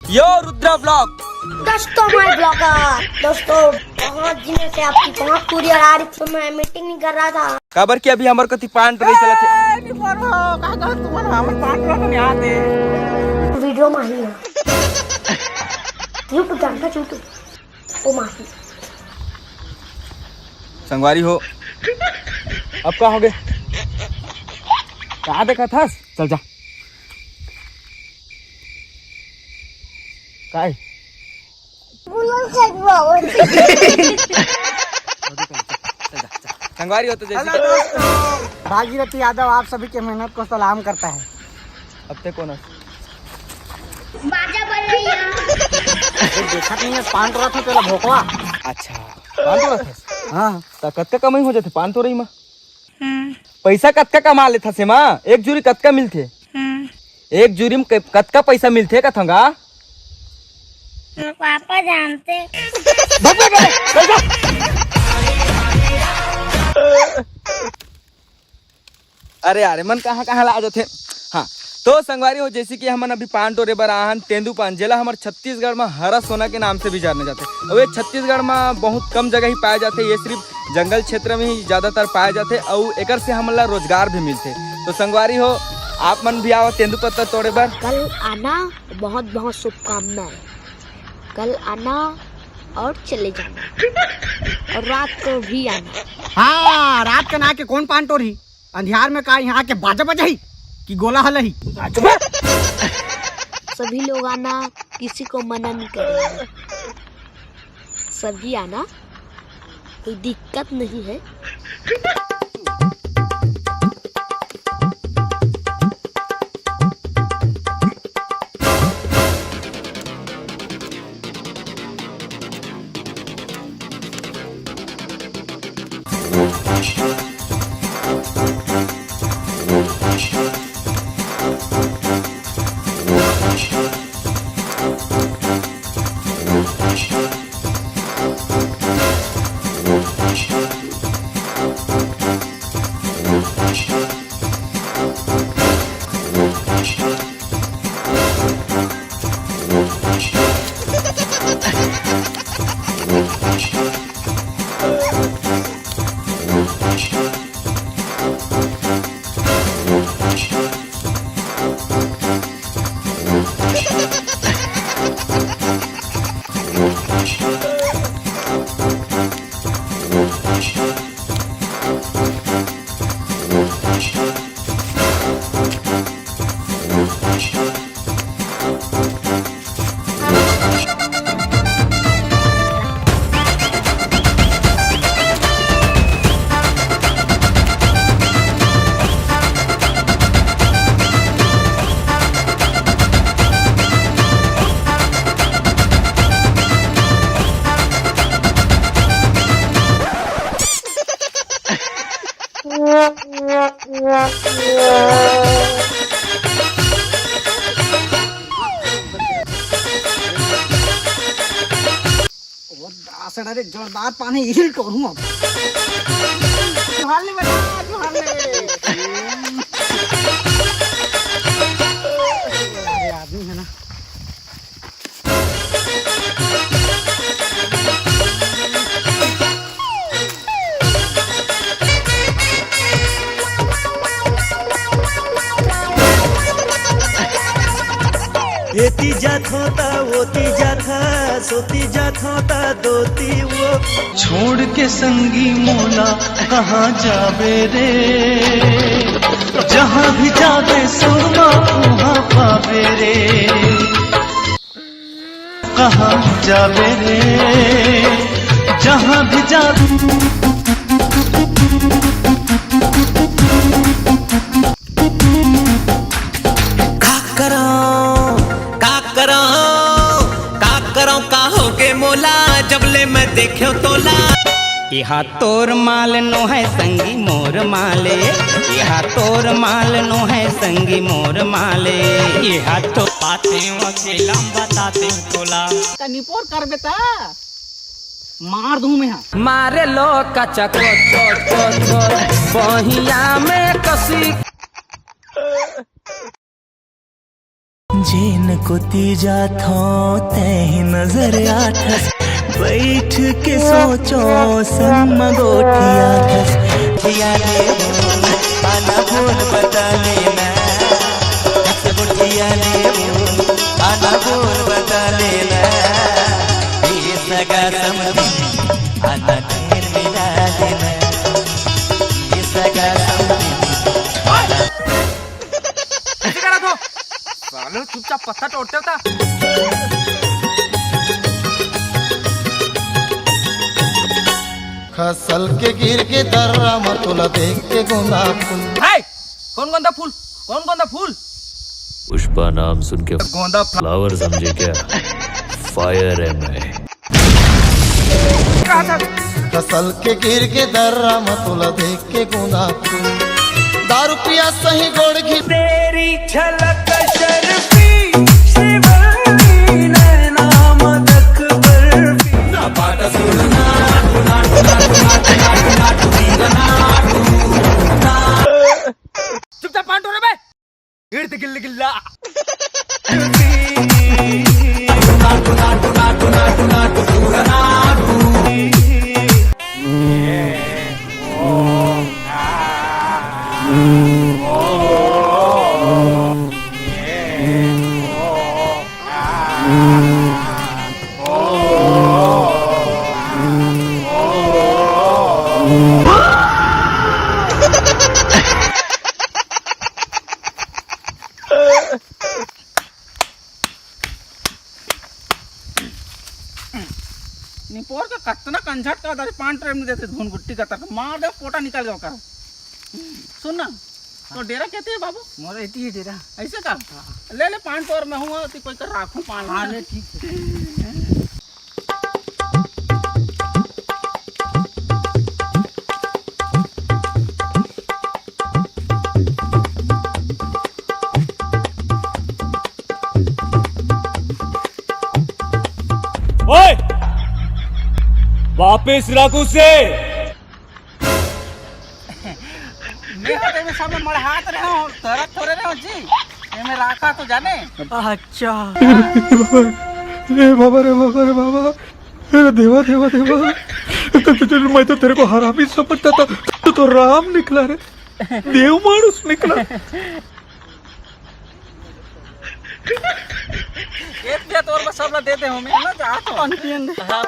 यो Rudra blog. दोस्तों मैं blogger दोस्तों बहुत दिनों से आपकी बहुत कुरियर आ रही थी, मैं मीटिंग नहीं कर रहा था। काबर की अभी हमारे कति पान रही चला थे। वीडियो माही है यूट्यूब जानता यूट्यूब वो माही संगवारी हो। अब क्या हो गए? कहाँ देखा था? चल जा। काय? संगवारी हो तो जैसे भागीरथी यादव आप सभी के मेहनत को सलाम करता है। अब तक कौन है? देखा नहीं है पान तो रहा था तेरा भोकवा। अच्छा पान तो रहा था। हाँ तो कत्का कमाई हो जाते पान तो रही माँ। पैसा कत्का कमा लेता से माँ। एक जूरी कत्का मिलते? एक जूरी में कत्का पैसा मिलते कथंगा? पापा जानते। अरे अरे मन कहाँ कहाँ ला जाते। हाँ तो संगवारी हो जैसे कि हमन अभी पान टोरे बर आहन तेंदुपान जेला हमारे छत्तीसगढ़ में हरा सोना के नाम से भी जाने जाते। और ये छत्तीसगढ़ में बहुत कम जगह ही पाए जाते। ये सिर्फ जंगल क्षेत्र में ही ज्यादातर पाए जाते और एक से हमन ला रोजगार भी मिलते। तो संगवारी हो आप मन भी आओ तेंदुपत्ता तोड़े बर। कल आना बहुत बहुत शुभकामनाएं। कल आना और चले जाना और रात को भी आना। हाँ रात का ना के कौन पान टोरी अंधियार में का यहाँ के बाजा बजाई कि गोला हलही। सभी लोग आना, किसी को मना नहीं करेंगे, सभी आना, कोई दिक्कत नहीं है। अरे जोरदार पानी हिल टोरूं अब। जोहार ले बेटा जोहार ले। अरे आदमी है ना। एती जात होता वोती जात सोती जात होता दोती वो छोड़ के संगी मोला कहाँ जावे रे। जहाँ भी जावे सुरमा वहाँ पावे रे। कहाँ जावे रे जहाँ भी जावे। जबले मैं देखो तोला यहाँ तोर माल नो है संगी मोर माले। यहाँ तोर माल नो है संगी मोर माले। यहाँ तो पाते अकेला बताते तोला निपोर कर बेटा मार दूं मैं। मारे लो कचा को बहिया में कसी जेन को तीजा थो तही नजर आठस बैठ के सोचो संग गोठिया थस थिया ले आना बोल बता लेना गोठिया ले आना बोल बता लेना ये सगा समझी आना ढेर मिला देना ये सगा समझी सालो चुपचाप पत्ता तोड़ते होता। खसल के गिर के दर्रा मतुला देख के गोंदा फूल। हाय कौन गोंदा फूल? कौन गोंदा फूल? पुष्पा नाम सुन के गोंदा फ्लावर समझे क्या? फायर है मैं। खसल के गिर के दर्रा मतुला देख के गोंदा फूल। दारू पिया सही गोड़ घी तेरी झलक शर्फी शिवानी नैना मदक बर्फी ना पाटा सुनना चुपचाप पान तोड़े बे। गिरते गिल्ली गिल्ला। निपोर का कतना कंझट का दारी पान ट्रेन में देते धुन गुट्टी का तक मार दे पोटा निकल गया कर। सुन ना तो डेरा कहते हैं बाबू? मोर एती ही डेरा। ऐसे का ले ले पान तोर में हूँ तो कोई कर राखू पान। हाँ ले ठीक है। ओए वापिस रखू से मैं होते में सब मर हाथ रहे हो तरत थोड़े रहे हो जी ये में राखा तो जाने। अच्छा रे बाबा रे बाबा रे बाबा अरे देवा देवा देवा मैं तो तेरे को हरामी समझता था तो राम निकला रे देव मानुस निकला। एक दिया तोर में सब ला देते हो मैं ना जा तो हां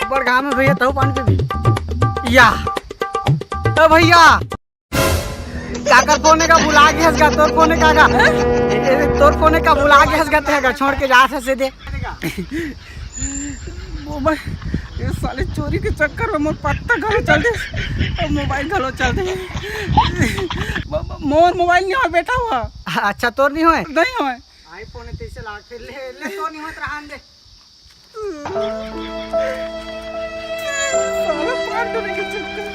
बड़ गाँव में भैया तब पान के भी या तो भैया काकर फोने का बुला के हंस गा तोर फोने का तोर फोने का बुला के हंस गाते हैं छोड़ के जा से दे मोबाइल ये साले चोरी के चक्कर में मोर पत्ता घलो चल दे और मोबाइल घलो चल दे। मोर मोबाइल नहीं हो बेटा हुआ। अच्छा तोर नहीं होए? नहीं होए। आईफोन 23 लाख ले ले तो नहीं होत रहन दे। साला पान तोड़ने के चक्कर।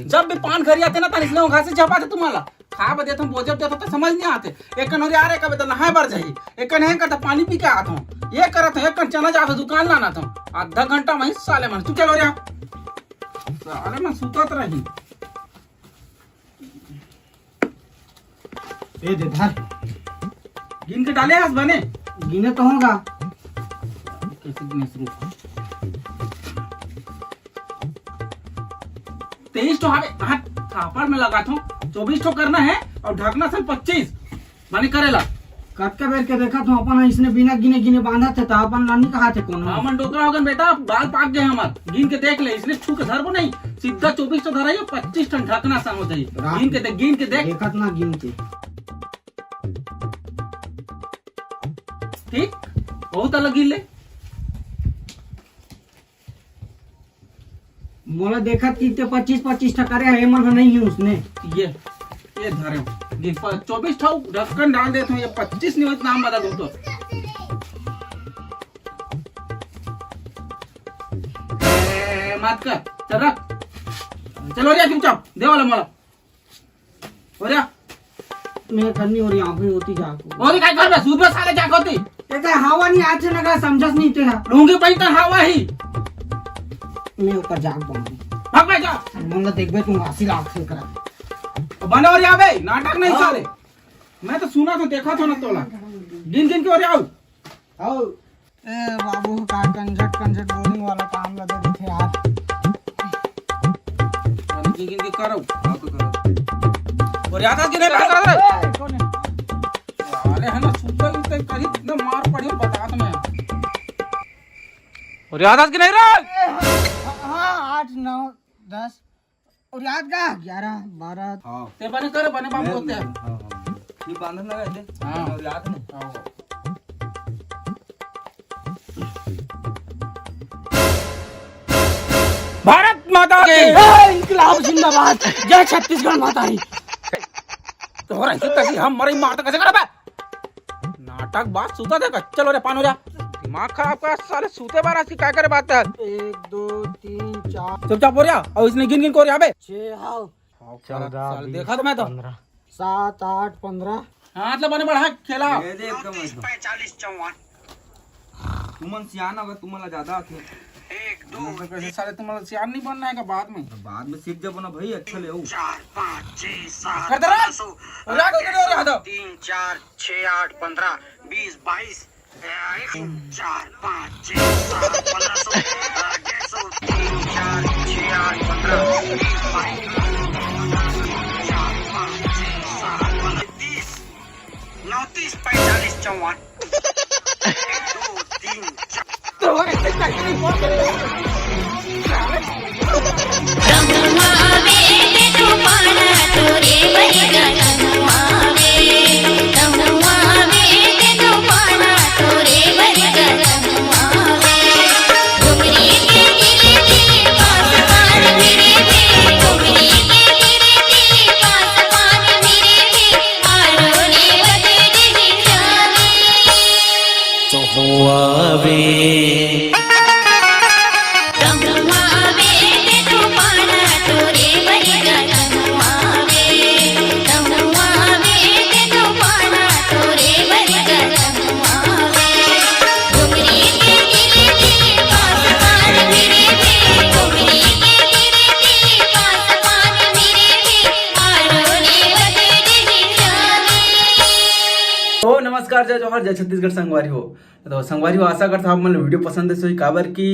जब भी पान घरी आते ना तो इसलिए घर से झपाते तुम्हाला खा बदे तुम बोझ देते तो समझ नहीं आते। एक कन आ रहे कभी तो नहाए बार जाइए एक कन है करता पानी पी के आता हूँ ये करत है एक कन चना जाते दुकान लाना था आधा घंटा वहीं साले मन तू चलो रे साले मन सुतत रही ए दे धर गिन के डाले हस बने गिने तो होगा कैसे गिने शुरू 23 तो हाथ थापर में लगा था 24 तो करना है और ढकना सन 25 माने करेला कटका बेर के देखा तो अपन इसने बिना गिने गिने बांधा थे तो अपन लानी कहा थे कौन हमन डोकरा होगन बेटा, बाल पाक गए हमार। गिन के देख ले, इसने छू के धरबो नहीं, सीधा 24 तो धराई, 25 टन ढकना संग हो जाई। गिन के देख देखत ना गिन के ठीक, बहुत अलग गिन ले। मोला देखत की 25 टकरे है मन नहीं है उसने। ये धरे गिन 24 ठाउ ढक्कन डाल देते हो, ये 25 नहीं हो नाम बता दूं तो। मत कर, चल रख, चलो रे चुपचाप दे वाला मोला हो रे। मैं करनी और यहाँ पे होती जाको और काय कर सुबह साले क्या होती, तेरा हवा नहीं आज ना का समझस नहीं तेरा लूंगी पहन हवा ही मैं ऊपर जाग बांधू भाग भाई जा। मोला देखबे तुम हासिल आंख से करा बने और यहाँ बे नाटक नहीं साले, मैं तो सुना तो देखा था ना तोला। गिन गिन के और आओ आओ ए बाबू का कंजट बोलिंग वाला काम लगे देखे यार। गिन गिन के करो और याद आ कि नहीं कर रहा कौन है अरे है ना सुबह उठते कहीं इतना मार पड़ी और बता तो मैं और याद आ कि नहीं रहा। हाँ 8 9 10 और याद का 11 12 हाँ ते बने करे बने बाप बोलते हैं। ये बांधन लगा दे हाँ। और याद नहीं। भारत माता की इनकलाब जिंदाबाद जय छत्तीसगढ़ माता की। तो हो रहा है तभी हम मरे मारता कैसे करा बे नाटक बात सूता देखा। चलो रे पान हो जा, दिमाग खराब कर साले, सूते बार ऐसी क्या करे बात है। 1 2 3 4 चुपचाप हो रहा और इसने गिन गिन को यहाँ पे 6 हाउ साले देखा तो मैं तो 7 8 15 हाथ ले बने बढ़ा खेला। ये दे एकदम 45 54 तुमन सियाना होगा, तुम्हाला ज्यादा थे। कैसे साले तुम्हारा सियार नहीं बनना है का बाद में बाद में सीख जब ना भाई अच्छा ले 4 5 6 7 कर दे रहा और आगे उधर और आधा 3 4 6 8 15 20 22 4 5 6 7 1500 150 3 4 6 8 15 20 22 4 5 6 7 30 29 45 54 1 2 3 4 तो हो गए नमस्कार, जय जवाहर, जय छत्तीसगढ़। संगवारी हो तो संगवारी हो, आशा करता हूँ मतलब वीडियो पसंद है सोई काबर की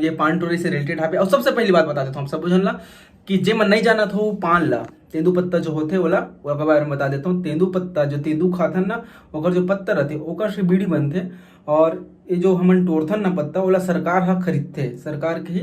ये पान टोरी से रिलेटेड है। और सबसे पहली बात बता देता हूँ, सब बुझन ला कि जे मन नहीं जाना था पान ला तेंदू पत्ता जो होते ओला ओकर बारे में बता देता हूँ। तेंदू पत्ता जो तेंदू खाथन ना ओकर जो पत्ता रहते ओकर से बीड़ी बनते, और ये जो हमन तोड़थन ना पत्ता ओला सरकार हा खरीदते, सरकार की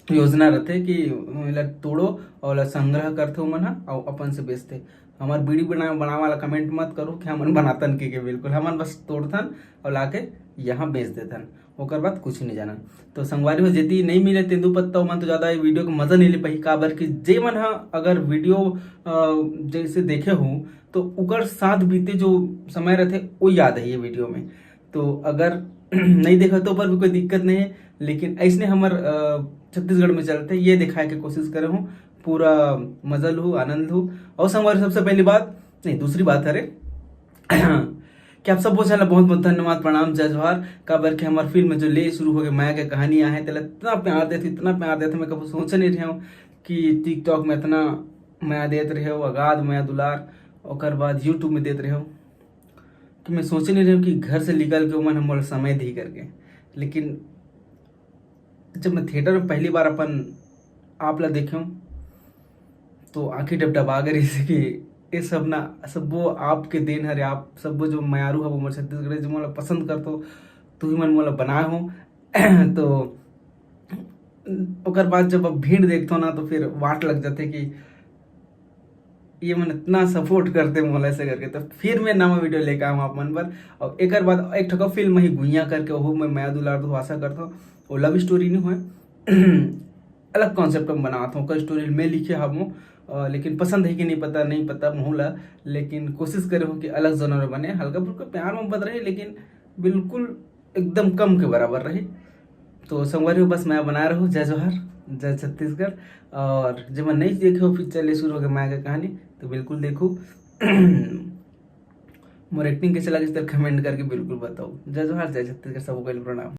योजना रहते कि ओला तोड़ो और ओला संग्रह करते मन हा और अपन से बेचते। हमार बीड़ी बनावे वाला कमेंट मत करो कि हमन बनातन के बिल्कुल, हमन बस तोड़थन और लाके यहाँ बेच देथन, ओकर बाद कुछ नहीं जाना। तो संगवारी में जेती नहीं मिले तेंदू पत्ता मन तो ज्यादा वीडियो का मजा नहीं ले पाही, काबर कि जे मन हा अगर वीडियो जैसे देखे हूँ तो उकर साथ बीते जो समय रहते वो याद है ये वीडियो में। तो अगर नहीं देखा तो पर भी कोई दिक्कत नहीं है, लेकिन ऐसने हमार छत्तीसगढ़ में चलते ये दिखाए के कोशिश करे हूँ, पूरा मजा लूँ, आनंद लूँ। और संगवारी सबसे पहली बात नहीं दूसरी बात है कि आप सब बहुत बहुत धन्यवाद, प्रणाम, जय जवाहर। काबर के हमारे फिल्म में जो ले शुरू हो गए माया के कहानियां हैं तेला इतना प्यार देते मैं कभी सोच नहीं रहा हूँ कि टिकटॉक में इतना माया देते रहे हो, अगाध माया दुलार, और बाद यूट्यूब में देते रहे हो कि मैं सोच नहीं रहा हूँ कि घर से निकल के मन हम समय दी करके। लेकिन जब मैं थिएटर में पहली बार अपन आप ला देखूँ तो आंखें डबडबा गई कि ये सब ना सब वो आपके देन हरे, आप सब वो जो मयारू है वो मोर छत्तीसगढ़ जो मोला पसंद करतो तू ही मन मोला बनाए हो तो ओकर बाद जब अब भीड़ देखतो ना तो फिर वाट लग जाते कि ये मन इतना सपोर्ट करते मोला ऐसे करके, तो फिर मैं नवा वीडियो लेकर आऊँ आप मन पर। और एक बाद एक ठो फिल्म ही गुइया करके वो मैं माया दुलार दो आशा करता हूँ वो लव स्टोरी नहीं हुए अलग कॉन्सेप्ट में बनाता हूँ, कोई स्टोरी मैं लिखे हम लेकिन पसंद है कि नहीं पता मोहला, लेकिन कोशिश करे हूँ कि अलग जोनर में बने, हल्का फुल्का प्यार मोहब्बत रहे लेकिन बिल्कुल एकदम कम के बराबर रहे। तो संगवारी बस मैं बना रहा हूँ। जय जोहर, जय छत्तीसगढ़। और जब मैं नहीं देखे हो पिक्चर ले शुरू हो गया माया का कहानी तो बिल्कुल देखो मोर एक्टिंग कैसे लगे इस तरह कमेंट करके बिल्कुल बताओ। जय जोहर, जय छत्तीसगढ़, सबको प्रणाम।